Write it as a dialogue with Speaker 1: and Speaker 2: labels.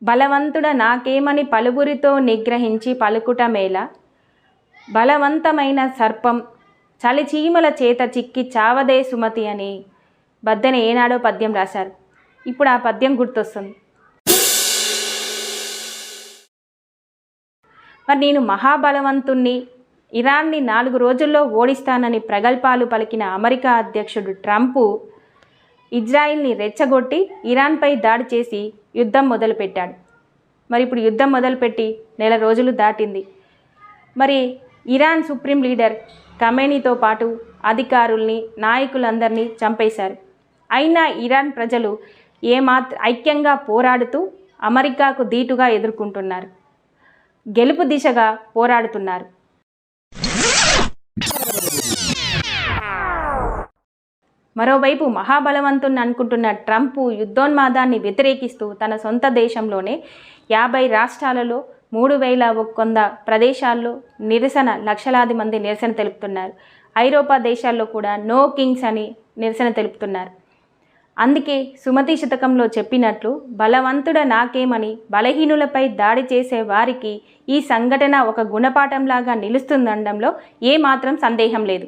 Speaker 1: బలవంతుడ నాకేమని పలువురితో నిగ్రహించి పలుకుట మేల, బలవంతమైన సర్పం చలిచీమల చేత చిక్కి చావదే సుమతి అని బద్దెన ఏనాడో పద్యం రాశారు. ఇప్పుడు ఆ పద్యం గుర్తొస్తుంది. మరి నేను మహాబలవంతుణ్ణి, ఇరాన్ని 4 రోజుల్లో ఓడిస్తానని ప్రగల్భాలు పలికిన అమెరికా అధ్యక్షుడు ట్రంప్ ఇజ్రాయిల్ని రెచ్చగొట్టి ఇరాన్పై దాడి చేసి యుద్ధం మొదలుపెట్టాడు. మరి ఇప్పుడు యుద్ధం మొదలుపెట్టి 1 నెల రోజులు దాటింది. మరి ఇరాన్ సుప్రీం లీడర్ ఖమేనీతో పాటు అధికారుల్ని, నాయకులందరినీ చంపేశారు. అయినా ఇరాన్ ప్రజలు ఐక్యంగా పోరాడుతూ అమెరికాకు ధీటుగా ఎదుర్కొంటున్నారు, గెలుపు దిశగా పోరాడుతున్నారు. మరోవైపు మహాబలవంతుని అనుకుంటున్న ట్రంప్ యుద్ధోన్మాదాన్ని వ్యతిరేకిస్తూ తన సొంత దేశంలోనే 50 రాష్ట్రాలలో 3,100 ప్రదేశాల్లో లక్షలాది మంది నిరసన తెలుపుతున్నారు. ఐరోపా దేశాల్లో కూడా నో కింగ్స్ అని నిరసన తెలుపుతున్నారు. అందుకే సుమతి శతకంలో చెప్పినట్లు బలవంతుడ నాకేమని బలహీనులపై దాడి చేసే వారికి ఈ సంఘటన ఒక గుణపాఠంలాగా నిలుస్తుందనడంలో ఏమాత్రం సందేహం లేదు.